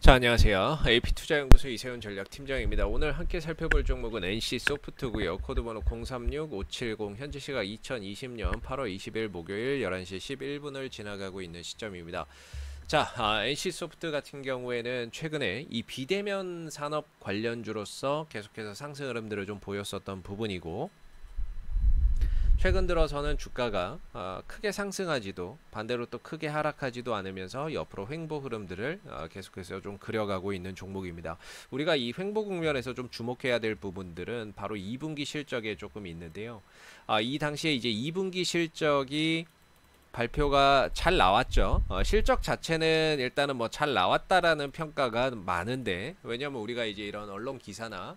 자, 안녕하세요. AP투자연구소 이세훈 전략팀장입니다. 오늘 함께 살펴볼 종목은 NC소프트고요. 코드번호 036570, 현재 시각 2020년 8월 20일 목요일 11시 11분을 지나가고 있는 시점입니다. 자, NC소프트 같은 경우에는 최근에 이 비대면 산업 관련주로서 계속해서 상승 흐름들을 좀 보였었던 부분이고, 최근 들어서는 주가가 크게 상승하지도 반대로 또 크게 하락하지도 않으면서 옆으로 횡보 흐름들을 계속해서 좀 그려가고 있는 종목입니다. 우리가 이 횡보 국면에서 좀 주목해야 될 부분들은 바로 2분기 실적에 조금 있는데요. 이 당시에 이제 2분기 실적이 발표가 잘 나왔죠. 실적 자체는 일단은 뭐 잘 나왔다라는 평가가 많은데, 왜냐면 우리가 이제 이런 언론 기사나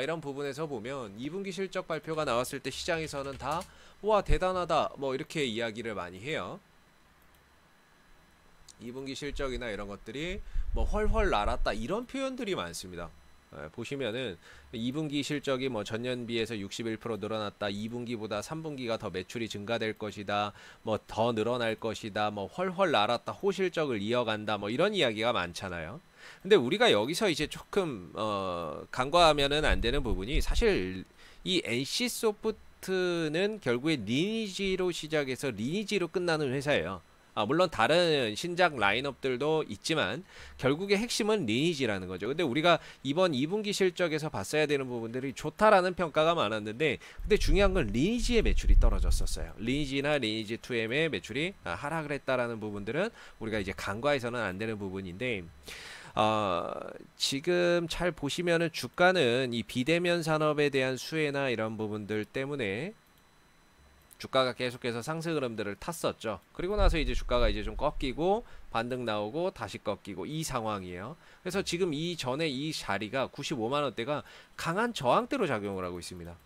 이런 부분에서 보면 2분기 실적 발표가 나왔을 때 시장에서는 다 와 대단하다 뭐 이렇게 이야기를 많이 해요. 2분기 실적이나 이런 것들이 뭐 헐헐 날았다 이런 표현들이 많습니다. 보시면은 2분기 실적이 뭐 전년 비해서 61% 늘어났다. 2분기보다 3분기가 더 매출이 증가될 것이다. 뭐 더 늘어날 것이다. 뭐 헐헐 날았다. 호실적을 이어간다. 뭐 이런 이야기가 많잖아요. 근데 우리가 여기서 이제 조금 간과하면은 안 되는 부분이, 사실 이 NC소프트는 결국에 리니지로 시작해서 리니지로 끝나는 회사예요. 물론 다른 신작 라인업들도 있지만 결국에 핵심은 리니지라는 거죠. 근데 우리가 이번 2분기 실적에서 봤어야 되는 부분들이 좋다라는 평가가 많았는데, 근데 중요한 건 리니지의 매출이 떨어졌었어요. 리니지나 리니지 2M의 매출이 하락을 했다라는 부분들은 우리가 이제 간과해서는 안 되는 부분인데, 지금 잘 보시면은 주가는 이 비대면 산업에 대한 수혜나 이런 부분들 때문에 주가가 계속해서 상승 흐름들을 탔었죠. 그리고 나서 이제 주가가 이제 좀 꺾이고 반등 나오고 다시 꺾이고 이 상황이에요. 그래서 지금 이 전에 이 자리가 95만원대가 강한 저항대로 작용을 하고 있습니다.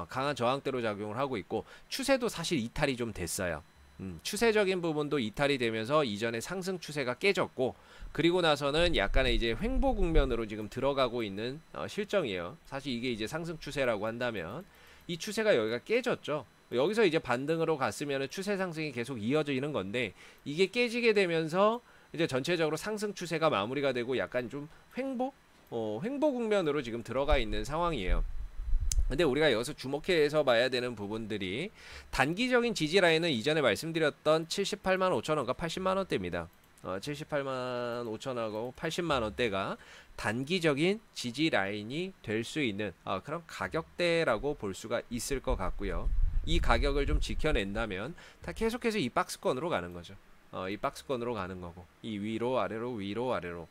강한 저항대로 작용을 하고 있고, 추세도 사실 이탈이 좀 됐어요. 추세적인 부분도 이탈이 되면서 이전에 상승 추세가 깨졌고, 그리고 나서는 약간의 이제 횡보 국면으로 지금 들어가고 있는 실정이에요. 사실 이게 이제 상승 추세라고 한다면 이 추세가 여기가 깨졌죠. 여기서 이제 반등으로 갔으면 추세 상승이 계속 이어지는 건데, 이게 깨지게 되면서 이제 전체적으로 상승 추세가 마무리가 되고 약간 좀 횡보 국면으로 지금 들어가 있는 상황이에요. 근데 우리가 여기서 주목해서 봐야 되는 부분들이, 단기적인 지지 라인은 이전에 말씀드렸던 78만 5천원과 80만 원대입니다. 78만 5천원하고 80만 원대가 단기적인 지지 라인이 될 수 있는 그런 가격대라고 볼 수가 있을 것 같고요. 이 가격을 좀 지켜낸다면 다 계속해서 이 박스권으로 가는 거죠. 이 박스권으로 가는 거고, 이 위로 아래로 위로 아래로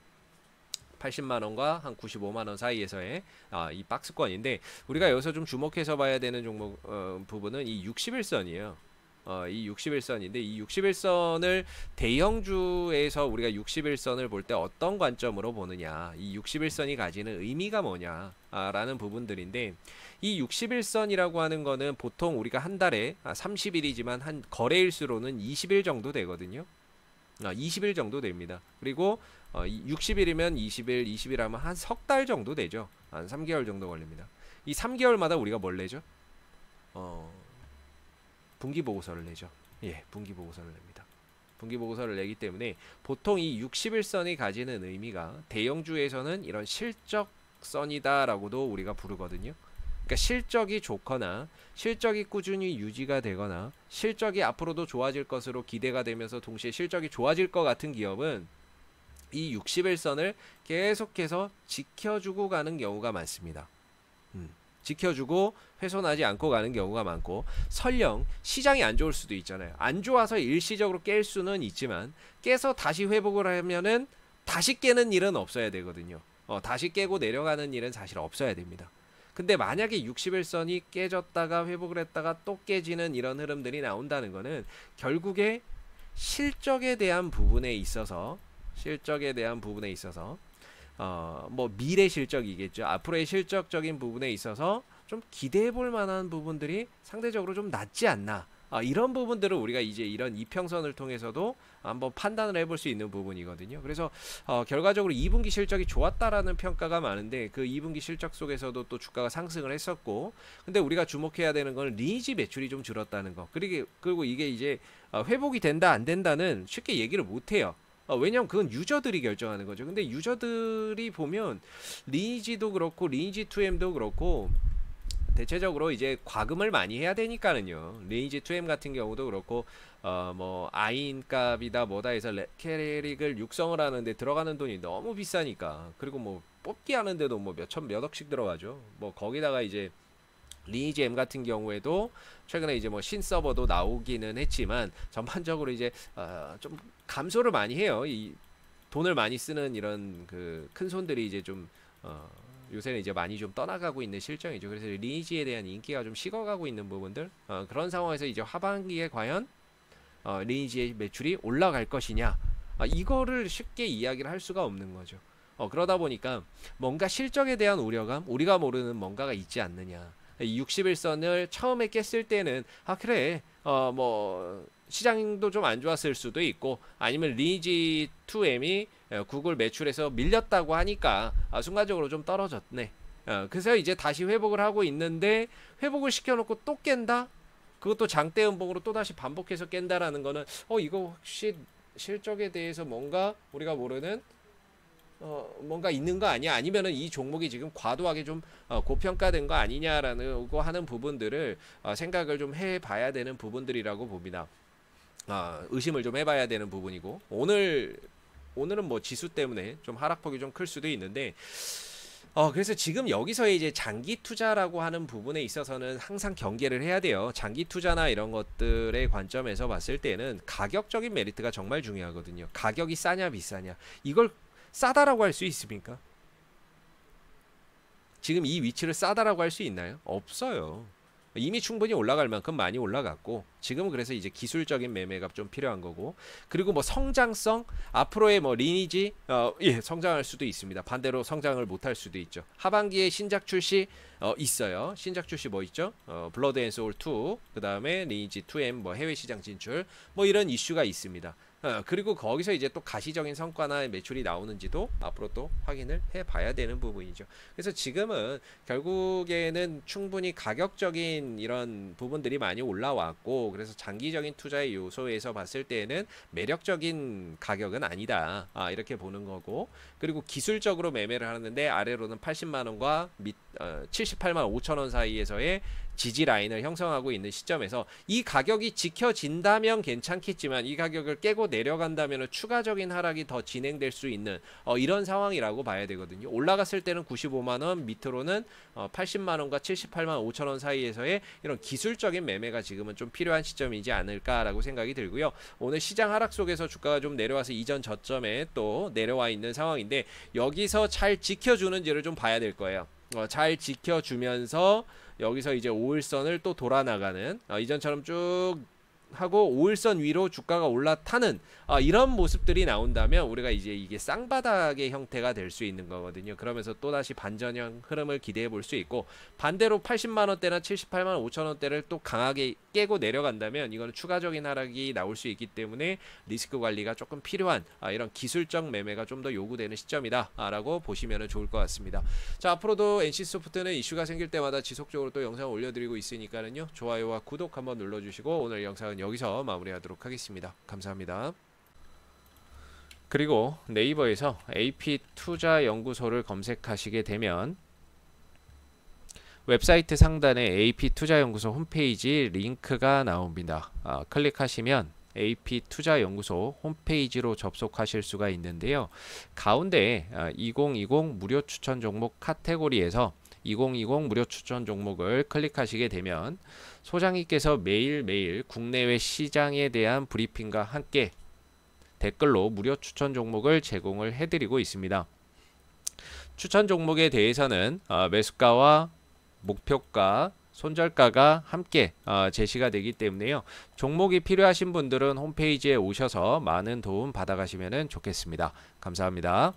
80만원과 한 95만원 사이에서의 이 박스권인데, 우리가 여기서 좀 주목해서 봐야 되는 종목 부분은 이 60일선이에요. 이 60일선인데, 이 60일선을 대형주에서 우리가 60일선을 볼 때 어떤 관점으로 보느냐, 이 60일선이 가지는 의미가 뭐냐 라는 부분들인데, 이 60일선이라고 하는 거는 보통 우리가 한 달에 30일이지만 한 거래일수로는 20일 정도 되거든요. 20일 정도 됩니다. 그리고 60일이면 20일, 20일 하면 한 석 달 정도 되죠. 한 3개월 정도 걸립니다. 이 3개월마다 우리가 뭘 내죠? 분기 보고서를 내죠. 예, 분기 보고서를 냅니다. 분기 보고서를 내기 때문에 보통 이 60일선이 가지는 의미가, 대형주에서는 이런 실적선이다라고도 우리가 부르거든요. 그러니까 실적이 좋거나 실적이 꾸준히 유지가 되거나 실적이 앞으로도 좋아질 것으로 기대가 되면서 동시에 실적이 좋아질 것 같은 기업은 이 60일선을 계속해서 지켜주고 가는 경우가 많습니다. 지켜주고 훼손하지 않고 가는 경우가 많고, 설령 시장이 안 좋을 수도 있잖아요. 안 좋아서 일시적으로 깰 수는 있지만 깨서 다시 회복을 하면은 다시 깨는 일은 없어야 되거든요. 다시 깨고 내려가는 일은 사실 없어야 됩니다. 근데 만약에 60일선이 깨졌다가 회복을 했다가 또 깨지는 이런 흐름들이 나온다는 거는 결국에 실적에 대한 부분에 있어서 뭐 미래 실적이겠죠. 앞으로의 실적적인 부분에 있어서 좀 기대해 볼 만한 부분들이 상대적으로 좀 낮지 않나. 이런 부분들을 우리가 이제 이런 이평선을 통해서도 한번 판단을 해볼 수 있는 부분이거든요. 그래서 결과적으로 2분기 실적이 좋았다라는 평가가 많은데, 그 2분기 실적 속에서도 또 주가가 상승을 했었고, 근데 우리가 주목해야 되는 건 리니지 매출이 좀 줄었다는 거. 그리고 이게 이제 회복이 된다 안 된다는 쉽게 얘기를 못 해요. 왜냐면 그건 유저들이 결정하는 거죠. 근데 유저들이 보면 리니지도 그렇고 리니지 2M도 그렇고 대체적으로 이제 과금을 많이 해야 되니까는요. 리니지 2M 같은 경우도 그렇고 뭐 아인 값이다 뭐다 해서 캐릭을 육성을 하는데 들어가는 돈이 너무 비싸니까. 그리고 뭐 뽑기 하는데도 뭐 몇 억씩 들어가죠. 뭐 거기다가 이제 리니지 M 같은 경우에도 최근에 이제 뭐 신서버도 나오기는 했지만 전반적으로 이제 좀 감소를 많이 해요. 이 돈을 많이 쓰는 이런 그 큰 손들이 이제 좀 요새는 이제 많이 좀 떠나가고 있는 실정이죠. 그래서 리니지에 대한 인기가 좀 식어가고 있는 부분들, 그런 상황에서 이제 하반기에 과연 리니지의 매출이 올라갈 것이냐, 이거를 쉽게 이야기를 할 수가 없는 거죠. 그러다 보니까 뭔가 실적에 대한 우려감, 우리가 모르는 뭔가가 있지 않느냐. 이 61선을 처음에 깼을 때는 그래 뭐 시장도 좀 안 좋았을 수도 있고, 아니면 리니지 2M이 구글 매출에서 밀렸다고 하니까 순간적으로 좀 떨어졌네. 그래서 이제 다시 회복을 하고 있는데, 회복을 시켜놓고 또 깬다? 그것도 장대 음봉으로 또 다시 반복해서 깬다라는 거는 이거 혹시 실적에 대해서 뭔가 우리가 모르는 뭔가 있는 거 아니야? 아니면은 이 종목이 지금 과도하게 좀 고평가된 거 아니냐라는 거 하는 부분들을 생각을 좀 해봐야 되는 부분들이라고 봅니다. 의심을 좀 해봐야 되는 부분이고, 오늘은 뭐 지수 때문에 좀 하락폭이 좀 클 수도 있는데, 그래서 지금 여기서 이제 장기 투자라고 하는 부분에 있어서는 항상 경계를 해야 돼요. 장기 투자나 이런 것들의 관점에서 봤을 때는 가격적인 메리트가 정말 중요하거든요. 가격이 싸냐 비싸냐, 이걸 싸다라고 할 수 있습니까? 지금 이 위치를 싸다라고 할 수 있나요? 없어요. 이미 충분히 올라갈 만큼 많이 올라갔고, 지금은 그래서 이제 기술적인 매매가 좀 필요한 거고, 그리고 뭐 성장성, 앞으로의 뭐 리니지 성장할 수도 있습니다. 반대로 성장을 못할 수도 있죠. 하반기에 신작 출시 있어요. 신작 출시 뭐 있죠? 블러드 앤 소울 2, 그 다음에 리니지 2M 뭐 해외 시장 진출, 뭐 이런 이슈가 있습니다. 그리고 거기서 이제 또 가시적인 성과나 매출이 나오는지도 앞으로 또 확인을 해봐야 되는 부분이죠. 그래서 지금은 결국에는 충분히 가격적인 이런 부분들이 많이 올라왔고, 그래서 장기적인 투자의 요소에서 봤을 때는 매력적인 가격은 아니다, 이렇게 보는 거고, 그리고 기술적으로 매매를 하는데 아래로는 80만원과 78만 5천원 사이에서의 지지 라인을 형성하고 있는 시점에서 이 가격이 지켜진다면 괜찮겠지만, 이 가격을 깨고 내려간다면 추가적인 하락이 더 진행될 수 있는 이런 상황이라고 봐야 되거든요. 올라갔을 때는 95만원, 밑으로는 80만원과 78만 5천원 사이에서의 이런 기술적인 매매가 지금은 좀 필요한 시점이지 않을까라고 생각이 들고요. 오늘 시장 하락 속에서 주가가 좀 내려와서 이전 저점에 또 내려와 있는 상황인데, 여기서 잘 지켜주는지를 좀 봐야 될 거예요. 잘 지켜주면서 여기서 이제 5일선을 또 돌아나가는, 이전처럼 쭉 하고 5일선 위로 주가가 올라타는 이런 모습들이 나온다면 우리가 이제 이게 쌍바닥의 형태가 될 수 있는 거거든요. 그러면서 또다시 반전형 흐름을 기대해 볼 수 있고, 반대로 80만원대나 78만 5천원대를 또 강하게 깨고 내려간다면 이거는 추가적인 하락이 나올 수 있기 때문에 리스크 관리가 조금 필요한 이런 기술적 매매가 좀 더 요구되는 시점이다 라고 보시면 좋을 것 같습니다. 자, 앞으로도 NC소프트는 이슈가 생길 때마다 지속적으로 또 영상 올려드리고 있으니까는요, 좋아요와 구독 한번 눌러주시고, 오늘 영상은 여기서 마무리하도록 하겠습니다. 감사합니다. 그리고 네이버에서 AP투자연구소를 검색하시게 되면 웹사이트 상단에 AP투자연구소 홈페이지 링크가 나옵니다. 클릭하시면 AP투자연구소 홈페이지로 접속하실 수가 있는데요. 가운데 2020 무료 추천 종목 카테고리에서 2020 무료 추천 종목을 클릭하시게 되면 소장님께서 매일매일 국내외 시장에 대한 브리핑과 함께 댓글로 무료 추천 종목을 제공을 해드리고 있습니다. 추천 종목에 대해서는 매수가와 목표가, 손절가가 함께 제시가 되기 때문에요. 종목이 필요하신 분들은 홈페이지에 오셔서 많은 도움 받아가시면 좋겠습니다. 감사합니다.